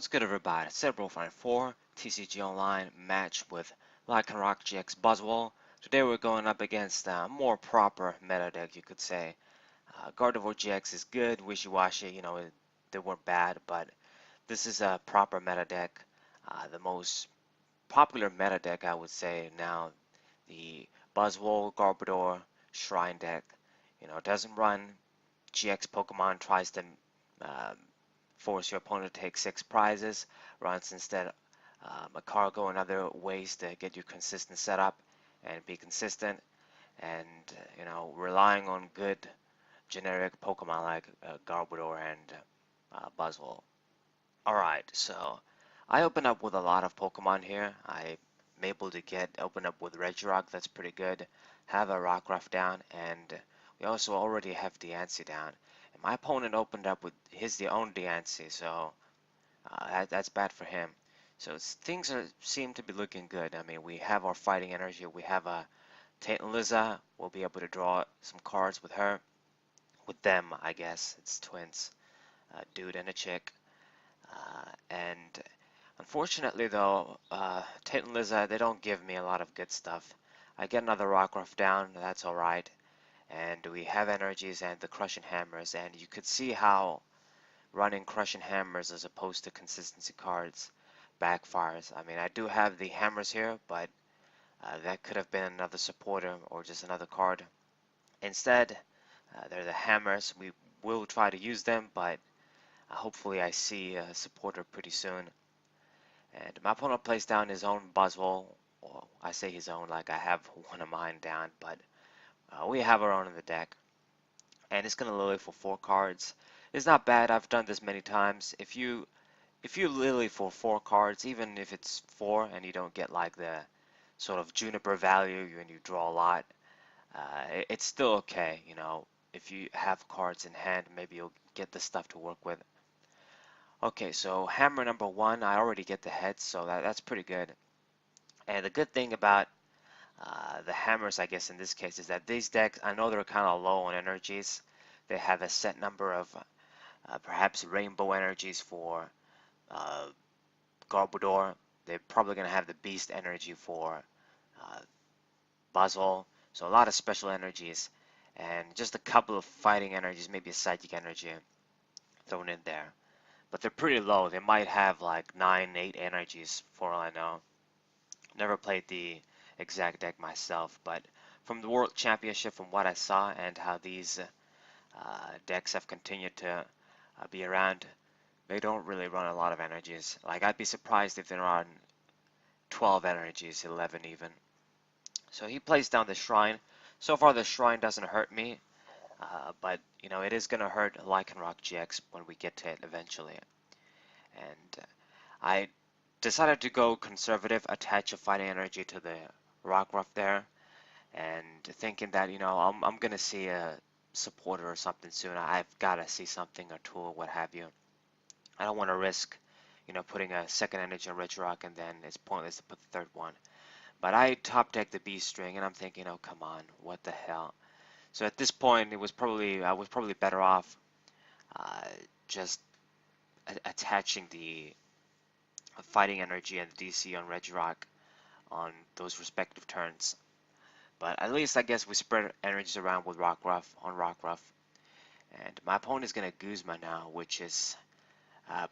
What's good, everybody? Cerebral54 TCG Online match with Lycanroc GX Buzzwole. Today we're going up against a more proper meta deck, you could say. Gardevoir GX is good, wishy-washy, they weren't bad, but this is a proper meta deck. The most popular meta deck, I would say now, the Buzzwole Garbodor Shrine deck. It doesn't run GX Pokemon, tries to um, force your opponent to take 6 prizes, runs instead a cargo and other ways to get you consistent setup and be consistent, and relying on good generic Pokemon like Garbodor and Buzzwole. Alright, so I open up with a lot of Pokemon here. I'm able to open up with Regirock, that's pretty good. Have a Rockruff down, and we also already have Diancie down. And my opponent opened up with his own Diancie, so that's bad for him. So things seem to be looking good. I mean, we have our fighting energy. We have a Liza. We'll be able to draw some cards with her. With them, I guess. It's twins. A dude and a chick. And unfortunately, though, Liza, they don't give me a lot of good stuff. I get another Rockruff down. That's alright. And we have energies and the Crushing Hammers. And you could see how running Crushing Hammers as opposed to consistency cards backfires. I mean, I do have the hammers here, but that could have been another supporter or just another card. Instead, they're the hammers. We will try to use them, but hopefully I see a supporter pretty soon. And my opponent plays down his own Buzzwole. Well, I say his own like I have one of mine down, but we have our own in the deck. And it's going to lily for 4 cards. It's not bad. I've done this many times. If you lily for 4 cards, even if it's 4 and you don't get like the sort of juniper value and you draw a lot, it's still okay. If you have cards in hand, maybe you'll get the stuff to work with. Okay, so hammer number 1, I already get the head, so that's pretty good. And the good thing about the hammers, I guess in this case, is that these decks, I know they're kind of low on energies. They have a set number of perhaps rainbow energies for Garbodor. They're probably going to have the beast energy for Buzzwole. So a lot of special energies and just a couple of fighting energies, maybe a psychic energy thrown in there. But they're pretty low. They might have like 9, 8 energies for all I know. Never played the exact deck myself, but from the World Championship, from what I saw and how these decks have continued to be around, they don't really run a lot of energies. Like, I'd be surprised if they run 12 energies, 11 even. So he plays down the Shrine. So far the Shrine doesn't hurt me, but it is going to hurt Lycanroc GX when we get to it eventually. And I decided to go conservative, attach a fighting energy to the Rockruff there, and thinking that I'm going to see a supporter or something soon. I've got to see something, a tool, what have you. I don't want to risk putting a second energy on Regirock and then it's pointless to put the third one. But I top deck the B string and I'm thinking, oh come on, what the hell. So at this point I was probably better off just attaching the fighting energy and the DC on Regirock on those respective turns. But at least I guess we spread energies around with Rockruff on Rockruff. And my opponent is going to Guzma now, which is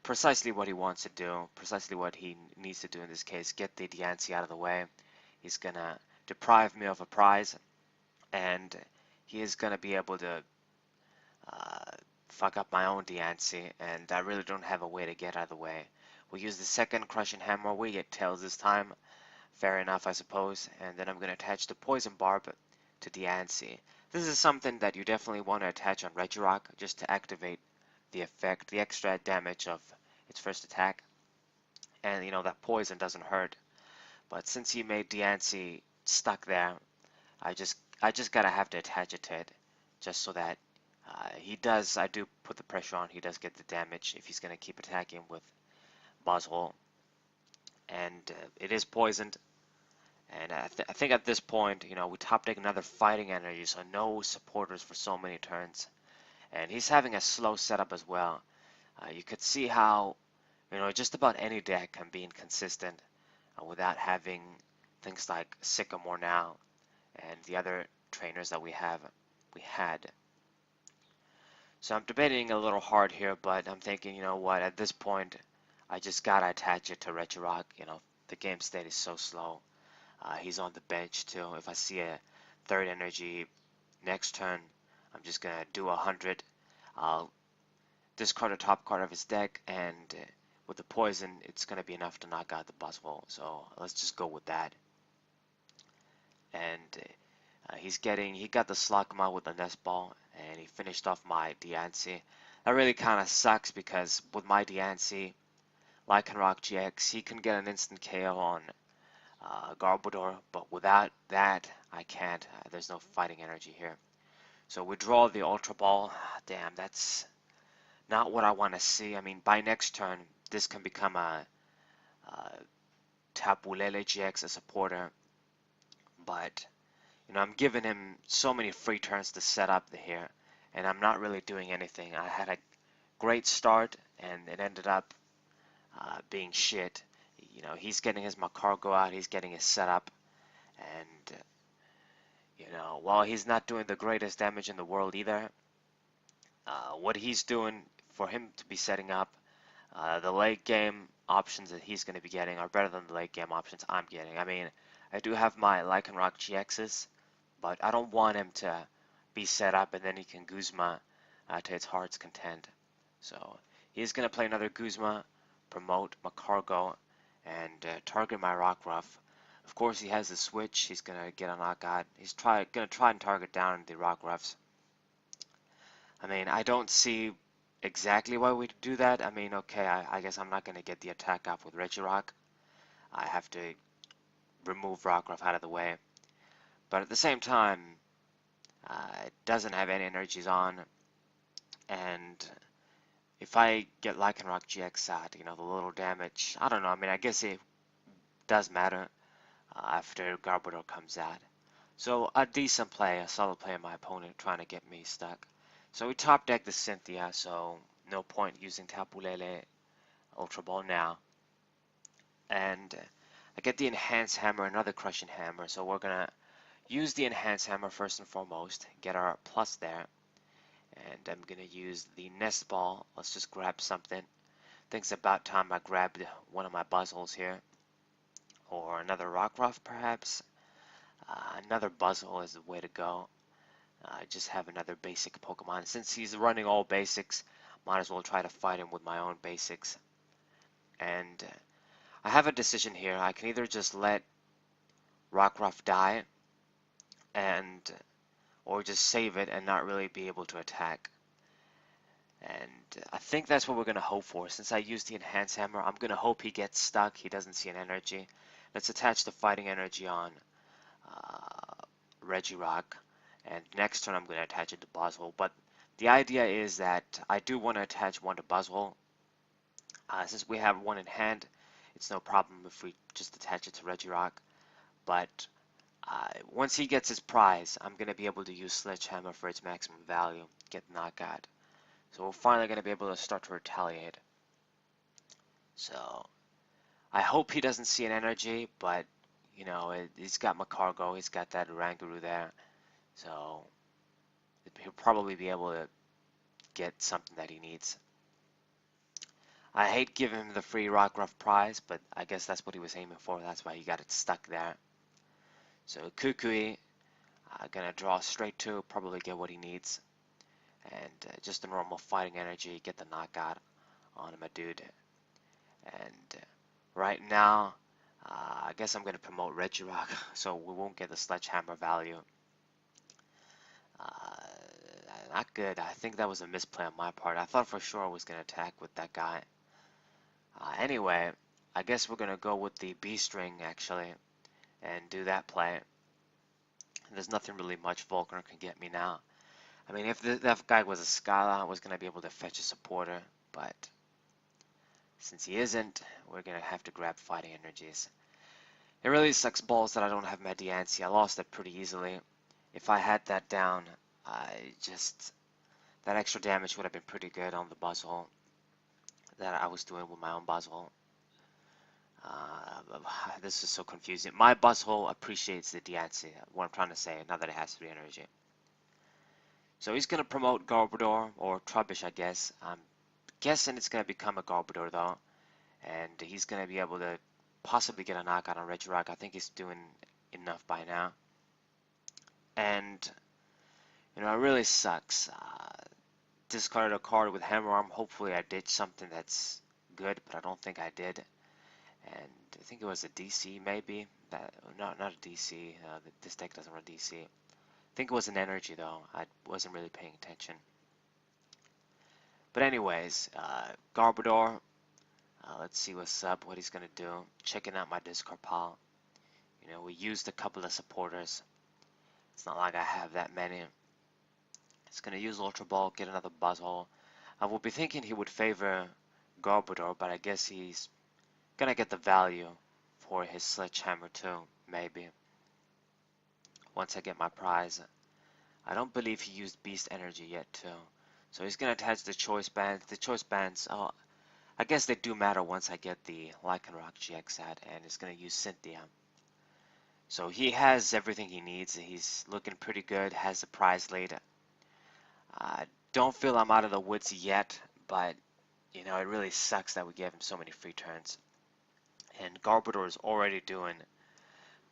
precisely what he wants to do, precisely what he needs to do in this case, get the Diancie out of the way. He's going to deprive me of a prize, and he is going to be able to fuck up my own Diancie, and I really don't have a way to get out of the way. We use the second Crushing Hammer, we get Tails this time, fair enough I suppose, and then I'm going to attach the Poison Barb to Diancie. This is something that you definitely want to attach on Regirock, just to activate the effect, the extra damage of its first attack. And that poison doesn't hurt. But since he made Diancie stuck there, I just gotta have to attach it to it, just so that I do put the pressure on, he does get the damage if he's gonna keep attacking with Buzzwole. And it is poisoned. And I think at this point, we top deck another fighting energy, so no supporters for so many turns. And he's having a slow setup as well. You could see how, You know, just about any deck can be inconsistent without having things like Sycamore now and the other trainers that we had. So I'm debating a little hard here, but I'm thinking, you know what, at this point, I just gotta attach it to Regirock. You know, the game state is so slow. He's on the bench too. If I see a third energy next turn, I'm just gonna do 100. I'll discard a top card of his deck, and with the poison, it's gonna be enough to knock out the Buzzwole. So let's just go with that. And he got the Slugma with the Nest Ball, and he finished off my Diancie. That really kind of sucks because with my Diancie, Lycanroc GX, he can get an instant KO on Garbodor, but without that, I can't. There's no fighting energy here. So we draw the Ultra Ball. Damn, that's not what I want to see. I mean, by next turn, this can become a Tapu Lele GX, a supporter, but you know, I'm giving him so many free turns to set up here, and I'm not really doing anything. I had a great start, and it ended up being shit. You know, he's getting his Macargo out, he's getting his setup, and you know, while he's not doing the greatest damage in the world either, what he's doing for him to be setting up, the late game options that he's going to be getting are better than the late game options I'm getting. I mean, I do have my Lycanroc GXs, but I don't want him to be set up and then he can Guzma to its heart's content. So he's going to play another Guzma, promote Macargo, and target my Rockruff. Of course, he has the switch. He's going to get a knockout. He's going to try and target down the Rockruffs. I mean, I don't see exactly why we do that. I mean, okay, I guess I'm not going to get the attack off with Regirock. I have to remove Rockruff out of the way. But at the same time, it doesn't have any energies on, and if I get Lycanroc GX out, you know, the little damage, I don't know, I mean, I guess it does matter after Garbodor comes out. So a decent play, a solid play of my opponent trying to get me stuck. So we top deck the Cynthia, so no point using Tapu Lele Ultra Ball now. And I get the Enhance Hammer, another Crushing Hammer, so we're gonna use the Enhance Hammer first and foremost, get our plus there. And I'm gonna use the Nest Ball. Let's just grab something. I think it's about time I grabbed one of my Buzzwoles here. Or another Rockruff perhaps. Another Buzzwole is the way to go. Just have another basic Pokemon. Since he's running all basics, might as well try to fight him with my own basics. And I have a decision here. I can either just let Rockruff die and or just save it and not really be able to attack. And I think that's what we're going to hope for. Since I used the Enhance Hammer, I'm going to hope he gets stuck, he doesn't see an energy. Let's attach the fighting energy on Regirock, and next turn I'm going to attach it to Buzzwole. But the idea is that I do want to attach one to Buzzwole. Since we have one in hand, it's no problem if we just attach it to Regirock. But once he gets his prize, I'm going to be able to use Sledgehammer for its maximum value, get the knockout. So we're finally going to be able to start to retaliate. So I hope he doesn't see an energy, but you know, he's got Macargo, he's got that Oranguru there. So he'll probably be able to get something that he needs. I hate giving him the free Rockruff prize, but I guess that's what he was aiming for. That's why he got it stuck there. So Kukui, gonna draw straight to, probably get what he needs. And just a normal fighting energy, get the knockout on my dude. And right now, I guess I'm gonna promote Regirock, so we won't get the Sledgehammer value. Not good. I think that was a misplay on my part. I thought for sure I was gonna attack with that guy. Anyway, I guess we're gonna go with the B string actually, and do that play. There's nothing really much Volcano can get me now. I mean, if that guy was a Scala, I was going to be able to fetch a supporter, but since he isn't, we're going to have to grab fighting energies. It really sucks balls that I don't have my Diancie. I lost it pretty easily. If I had that down, that extra damage would have been pretty good on the Buzzwole. that I was doing with my own Buzzwole. This is so confusing. My Buzzwole appreciates the DNC, what I'm trying to say, now that it has 3 energy. So he's going to promote Garbodor, or Trubbish, I guess. I'm guessing it's going to become a Garbodor, though. And he's going to be able to possibly get a knockout on Regirock. I think he's doing enough by now. And, you know, it really sucks. Discarded a card with Hammer Arm. Hopefully I did something that's good, but I don't think I did. And I think it was a DC, maybe. Not a DC. This deck doesn't run DC. I think it was an energy, though. I wasn't really paying attention. But anyways, Garbodor. Let's see what's up, what he's going to do. Checking out my discard pile. You know, we used a couple of supporters. It's not like I have that many. He's going to use Ultra Ball, get another Buzzwole. I would be thinking he would favor Garbodor, but I guess he's going to get the value for his Sledgehammer too, maybe. Once I get my prize. I don't believe he used Beast Energy yet too. So he's going to attach the Choice Bands. The Choice Bands, oh, I guess they do matter once I get the Lycanroc GX out, and it's going to use Cynthia. So he has everything he needs. He's looking pretty good, has the prize lead. I don't feel I'm out of the woods yet, but you know, it really sucks that we gave him so many free turns. And Garbodor is already doing,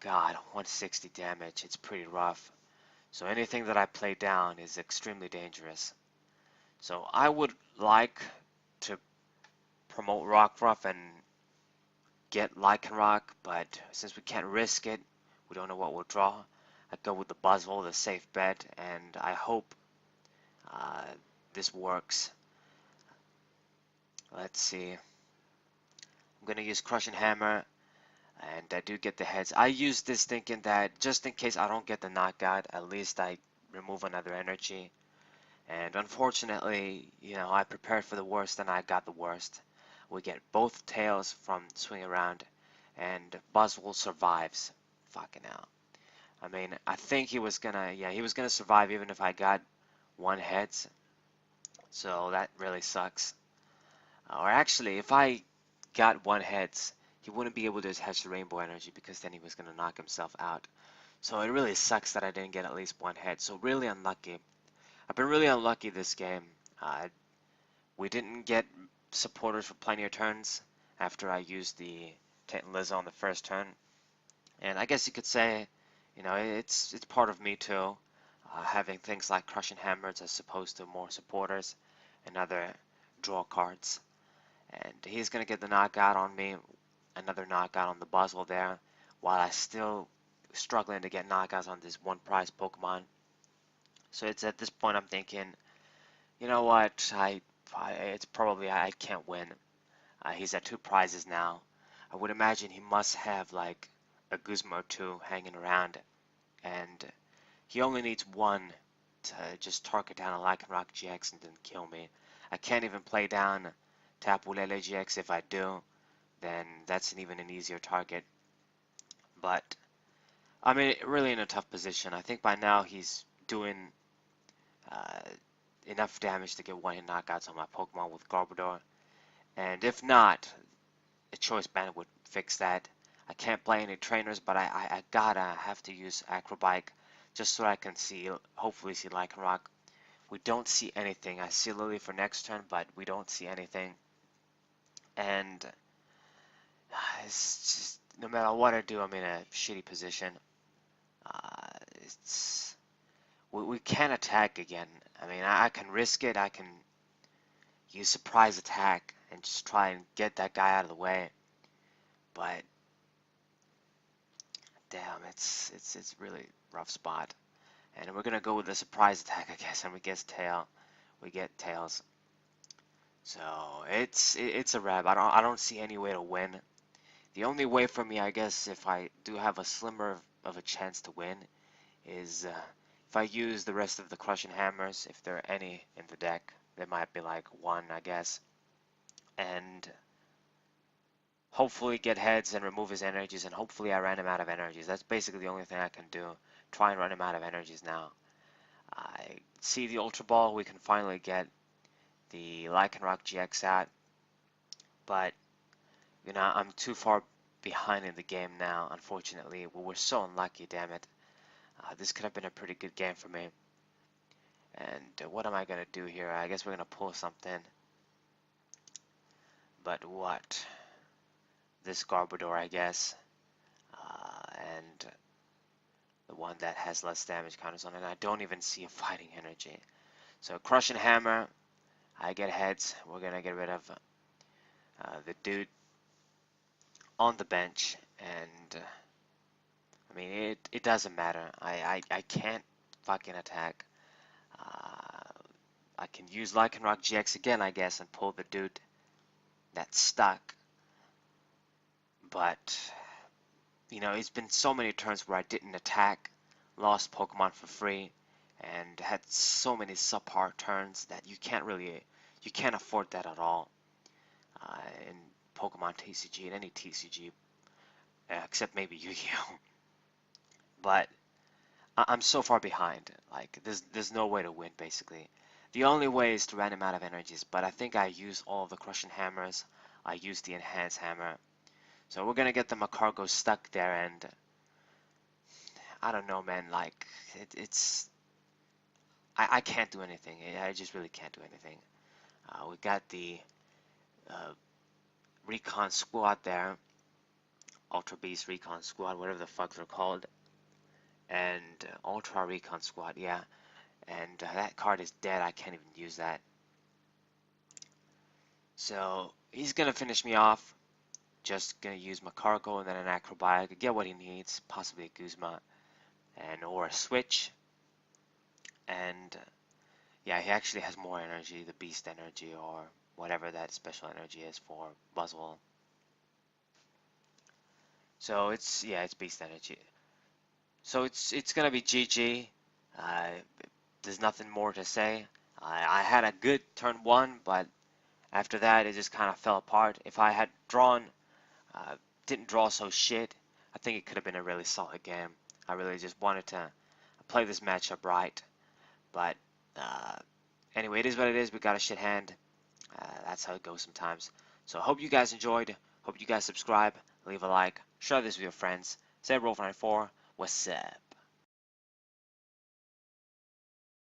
God, 160 damage. It's pretty rough. So anything that I play down is extremely dangerous. So I would like to promote Rockruff and get Lycanroc, but since we can't risk it, we don't know what we'll draw. I go with the Buzzwole, the safe bet, and I hope this works. Let's see. I'm going to use Crushing Hammer, and I do get the heads. I use this thinking that just in case I don't get the knockout, at least I remove another energy. And unfortunately, you know, I prepared for the worst and I got the worst. We get both tails from Swing Around, and Buzzwole survives. Fucking hell. I mean, I think he was gonna, yeah, he was gonna survive even if I got 1 heads. So that really sucks. Or actually, if I got 1 heads, he wouldn't be able to attach the Rainbow Energy because then he was gonna knock himself out. So it really sucks that I didn't get at least 1 head. So really unlucky. I've been really unlucky this game. We didn't get supporters for plenty of turns after I used the Tent Lizzo on the first turn. And I guess you could say, you know, it's part of me too, having things like Crushing Hammers as opposed to more supporters and other draw cards. And he's going to get the knockout on me, another knockout on the Buzzwole there, while I still struggling to get knockouts on this 1 prize Pokemon. So it's at this point I'm thinking, you know what, it's probably I can't win. He's at 2 prizes now. I would imagine he must have like a Guzma or 2 hanging around, and he only needs 1 to just target down a Lycanroc GX and then kill me. I can't even play down Tapu Lele GX. If I do, then that's even an easier target. But I mean, really in a tough position. I think by now he's doing enough damage to get 1-hit knockouts on my Pokemon with Garbodor. And if not, a Choice Band would fix that. I can't play any trainers, but I gotta have to use Acrobike just so I can see, hopefully see Lycanroc. We don't see anything. I see Lily for next turn, but we don't see anything. And it's just, no matter what I do, I'm in a shitty position. We can't attack again. I mean, I can risk it. I can use surprise attack and just try and get that guy out of the way. But damn, it's really rough spot. And we're gonna go with the surprise attack, I guess, and we get tail. We get tails. So it's a wrap. I don't see any way to win. The only way for me, I guess, if I do have a slimmer of a chance to win, is if I use the rest of the Crushing Hammers, if there are any in the deck. There might be like 1, I guess. And hopefully get heads and remove his energies, and hopefully I ran him out of energies. That's basically the only thing I can do. Try and run him out of energies now. I see the Ultra Ball. We can finally get the Lycanroc GX out. but you know, I'm too far behind in the game now, unfortunately. We were so unlucky, damn it. This could have been a pretty good game for me. And what am I going to do here? I guess we're going to pull something. But what? This Garbodor, I guess. And the one that has less damage counters on it. I don't even see a fighting energy. So Crush and Hammer. I get heads. We're going to get rid of the dude on the bench. And I mean, it doesn't matter. I can't fucking attack. I can use Lycanroc GX again, I guess, and pull the dude that's stuck. But, you know, it's been so many turns where I didn't attack, lost Pokemon for free, and had so many subpar turns that you can't afford that at all. In Pokemon TCG, in any TCG, except maybe Yu-Gi-Oh! But I'm so far behind. Like, there's no way to win, basically. The only way is to random out of energies, but I think I use all of the Crushing Hammers. I use the Enhanced Hammer. So we're gonna get the Macargo stuck there, and I don't know, man, like, I can't do anything. I just really can't do anything. We got the Recon Squad there. Ultra Beast Recon Squad, whatever the fuck they're called. And Ultra Recon Squad, yeah. And that card is dead. I can't even use that. So he's gonna finish me off. Just gonna use Macargo and then an Acrobiotic. Get what he needs, possibly a Guzma, and or a Switch. And yeah, he actually has more energy, the Beast Energy or whatever that special energy is for Buzzwole. So it's Beast Energy. So it's gonna be GG. There's nothing more to say. I had a good turn one, but after that it just kind of fell apart. If I had drawn, didn't draw so shit, I think it could have been a really solid game. I really just wanted to play this matchup right, but anyway, it is what it is. We got a shit hand. That's how it goes sometimes. So I hope you guys enjoyed. Hope you guys subscribe, leave a like, share this with your friends. Say Roll94. What's up?